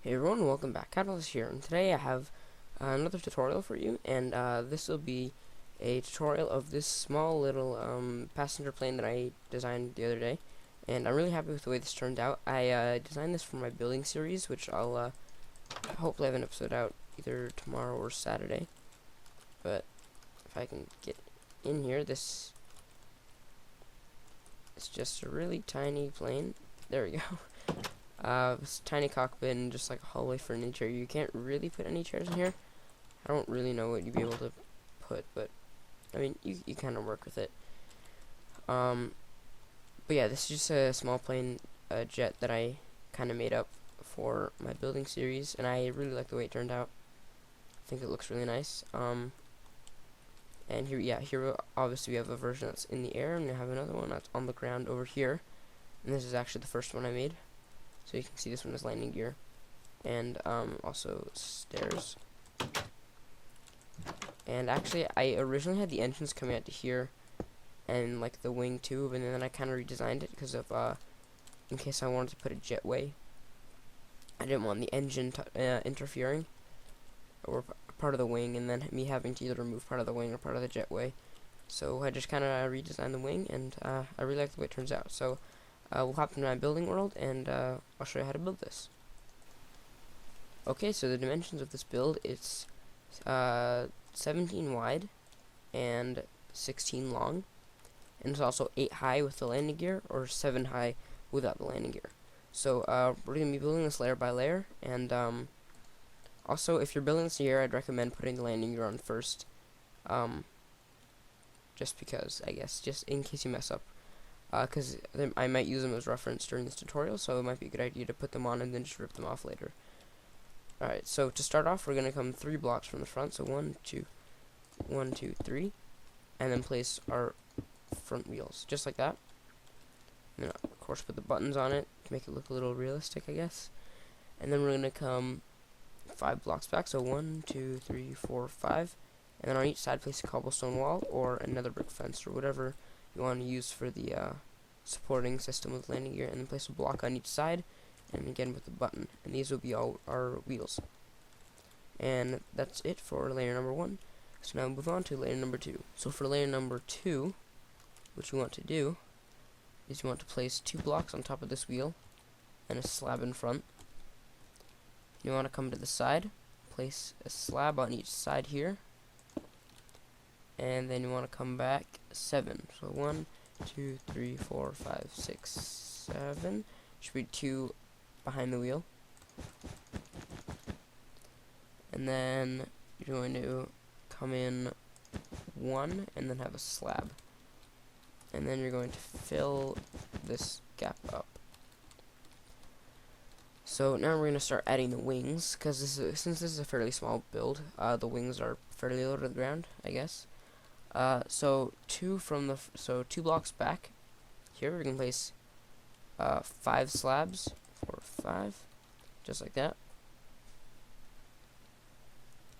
Hey everyone, welcome back. Catalyst here, and today I have another tutorial for you, and this will be a tutorial of this small little passenger plane that I designed the other day, and I'm really happy with the way this turned out. I designed this for my building series, which I'll hopefully have an episode out either tomorrow or Saturday, but if I can get in here, this is just a really tiny plane. There we go. This tiny cockpit and just like a hallway for any chair. You can't really put any chairs in here. I don't really know what you'd be able to put, but I mean, you kind of work with it. But yeah, this is just a small plane jet that I kind of made up for my building series, and I really like the way it turned out. I think it looks really nice. And here obviously we have a version that's in the air, and we have another one that's on the ground over here. And this is actually the first one I made. So you can see this one is landing gear, and also stairs. And actually, I originally had the engines coming out to here, and like the wing tube, and then I kind of redesigned it because of in case I wanted to put a jetway. I didn't want the engine interfering or part of the wing, and then me having to either remove part of the wing or part of the jetway. So I just kind of redesigned the wing, and I really like the way it turns out. So we'll hop into my building world, and I'll show you how to build this. Okay, so the dimensions of this build, it's 17 wide and 16 long, and it's also 8 high with the landing gear, or 7 high without the landing gear. So we're going to be building this layer by layer, and also if you're building this here, I'd recommend putting the landing gear on first, just because, I guess, just in case you mess up. Because I might use them as reference during this tutorial, so it might be a good idea to put them on and then just rip them off later. Alright, so to start off, we're going to come 3 blocks from the front, so 1, 2, 3, and then place our front wheels, just like that. And then, of course, put the buttons on it to make it look a little realistic, I guess. And then we're going to come 5 blocks back, so 1, 2, 3, 4, 5, and then on each side place a cobblestone wall or another brick fence or whatever you want to use for the supporting system with landing gear, and then place a block on each side, and again with the button, and these will be all our wheels. And that's it for layer number 1. So now move on to layer number 2. So for layer number 2, what you want to do is you want to place 2 blocks on top of this wheel and a slab in front. You want to come to the side, place a slab on each side here, and then you want to come back 7. So 1, 2, 3, 4, 5, 6, 7. Should be 2 behind the wheel. And then you're going to come in 1 and then have a slab. And then you're going to fill this gap up. So now we're going to start adding the wings, because since this is a fairly small build, the wings are fairly low to the ground, I guess. So 2 blocks back here we can place 5 slabs, 4, 5, just like that.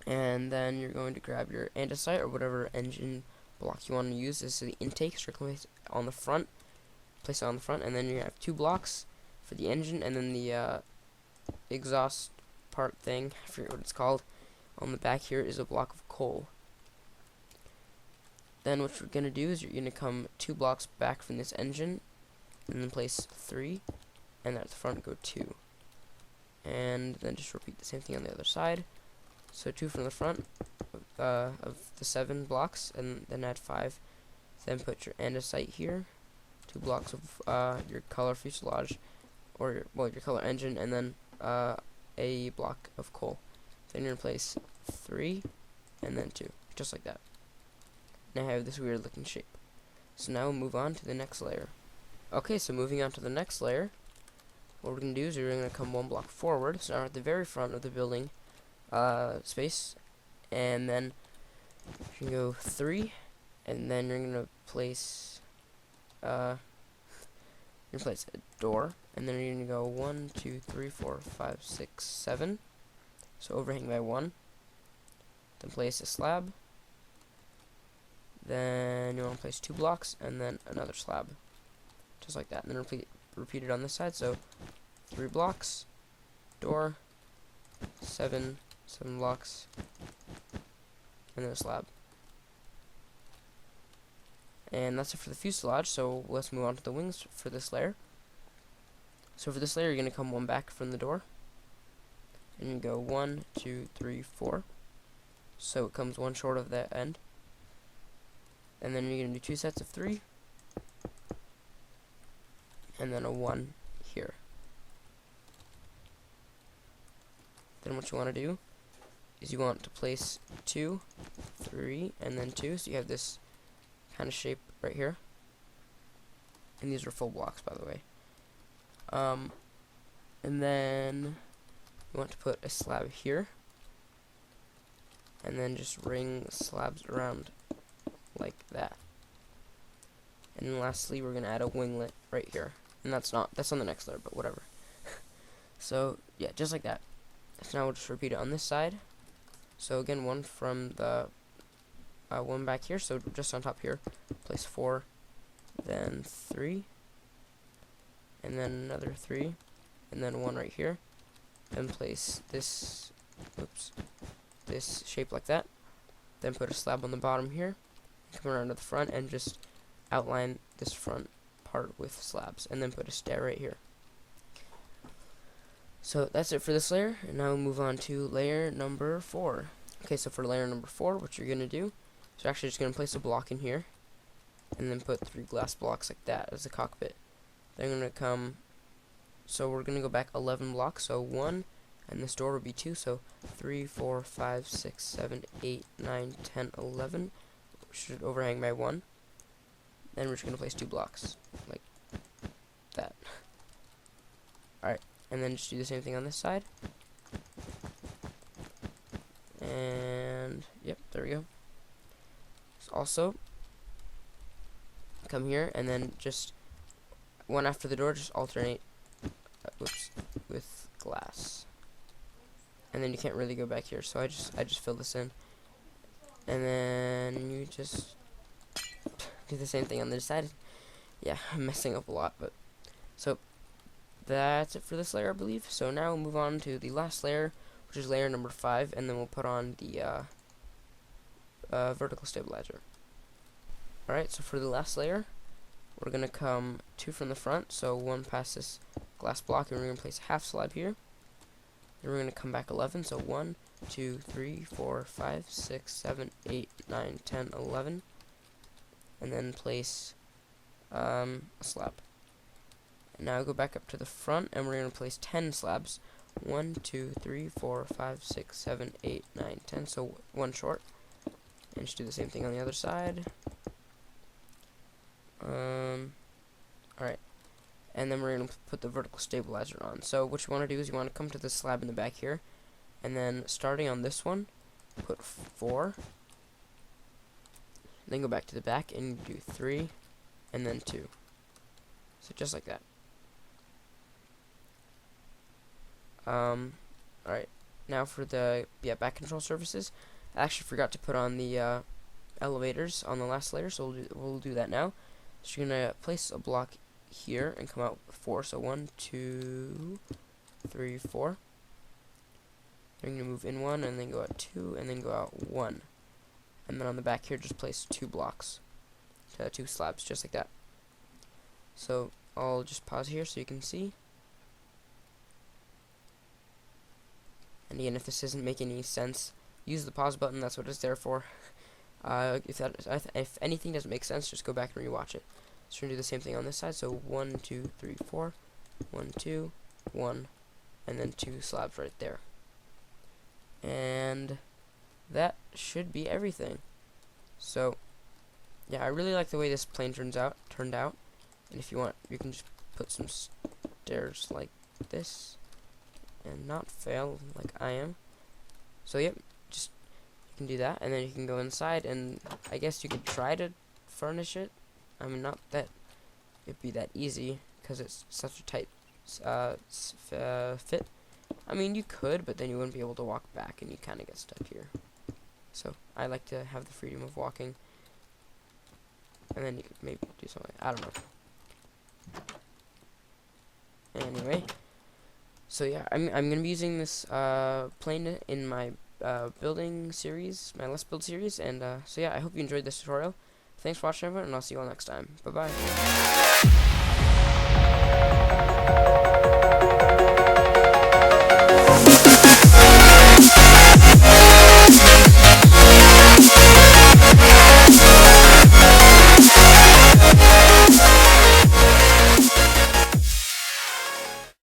And then you're going to grab your andesite or whatever engine block you want to use. This is the intake, so you're going to on the front, place it on the front, and then you have 2 blocks for the engine, and then the exhaust part thing, I forget what it's called, on the back here is a block of coal. Then what you're going to do is you're going to come 2 blocks back from this engine, and then place 3, and at the front go 2. And then just repeat the same thing on the other side. So 2 from the front of the 7 blocks, and then add 5. Then put your andesite here, 2 blocks of your color fuselage, or your color engine, and then a block of coal. Then you're going to place 3, and then 2, just like that. Now I have this weird looking shape. So now we'll move on to the next layer. Okay, so moving on to the next layer, what we're going to do is we're going to come 1 block forward, so now we're at the very front of the building space, and then you can go 3, and then you're going to place a door, and then you're going to go 1, 2, 3, 4, 5, 6, 7, so overhang by 1, then place a slab. Then you want to place 2 blocks and then another slab, just like that. And then repeat it on this side. So 3 blocks, door, seven blocks, and then a slab. And that's it for the fuselage, so let's move on to the wings for this layer. So for this layer, you're going to come one back from the door, and you go 1, 2, 3, 4. So it comes one short of that end. And then you're going to do 2 sets of 3, and then a 1 here. Then what you want to do is you want to place 2, 3, and then 2, so you have this kind of shape right here. And these are full blocks, by the way. And then you want to put a slab here, and then just ring slabs around like that. And then lastly, we're gonna add a winglet right here, and that's on the next layer, but whatever. So yeah, just like that. So now we'll just repeat it on this side. So again, one from the one back here, so just on top here, place 4, then 3, and then another 3, and then 1 right here, then place this, this shape like that, then put a slab on the bottom here, come around to the front and just outline this front part with slabs, and then put a stair right here. So that's it for this layer, and now we'll move on to layer number 4. Okay, so for layer number 4, what you're gonna do, so actually just gonna place a block in here, and then put 3 glass blocks like that as a cockpit. They're gonna come, so we're gonna go back 11 blocks, so 1, and this door will be 2, so 3, 4, 5, 6, 7, 8, 9, 10, 11, should overhang by 1. Then we're just gonna place 2 blocks, like that. Alright, and then just do the same thing on this side. And yep, there we go. So also come here and then just one after the door, just alternate with glass. And then you can't really go back here, so I just fill this in. And then you just do the same thing on the other side. Yeah, I'm messing up a lot, but so that's it for this layer, I believe. So now we'll move on to the last layer, which is layer number 5, and then we'll put on the vertical stabilizer. Alright, so for the last layer, we're gonna come 2 from the front, so 1 past this glass block, and we're gonna place a half slab here. Then we're gonna come back 11, so 1, 2, 3, 4, 5, 6, 7, 8, 9, 10, 11, and then place a slab. And now go back up to the front, and we're gonna place 10 slabs. 1, 2, 3, 4, 5, 6, 7, 8, 9, 10, so 1 short. And just do the same thing on the other side. Alright. And then we're going to put the vertical stabilizer on. So what you want to do is you want to come to the slab in the back here, and then starting on this one, put 4. Then go back to the back and do 3, and then 2. So just like that. Alright, now for the back control surfaces. I actually forgot to put on the elevators on the last layer, so we'll do that now. So you're gonna place a block here and come out 4. So 1, 2, 3, 4. Then you're gonna move in 1 and then go out 2 and then go out 1. And then on the back here, just place 2 blocks, 2 slabs, just like that. So I'll just pause here so you can see. And again, if this doesn't make any sense, use the pause button. That's what it's there for. If anything doesn't make sense, just go back and rewatch it. So we're gonna do the same thing on this side. So 1, 2, 3, 4, 1, 2, 1, and then 2 slabs right there. And that should be everything. So yeah, I really like the way this plane turned out. And if you want, you can just put some stairs like this and not fail like I am. So yep, just you can do that, and then you can go inside, and I guess you could try to furnish it. I mean, not that it'd be that easy because it's such a tight fit. I mean, you could, but then you wouldn't be able to walk back, and you kind of get stuck here. So I like to have the freedom of walking, and then you could maybe do something. I don't know. Anyway, So yeah, I'm gonna be using this plane in my building series, my Let's Build series, and so yeah, I hope you enjoyed this tutorial. Thanks for watching, everyone, and I'll see you all next time. Bye bye.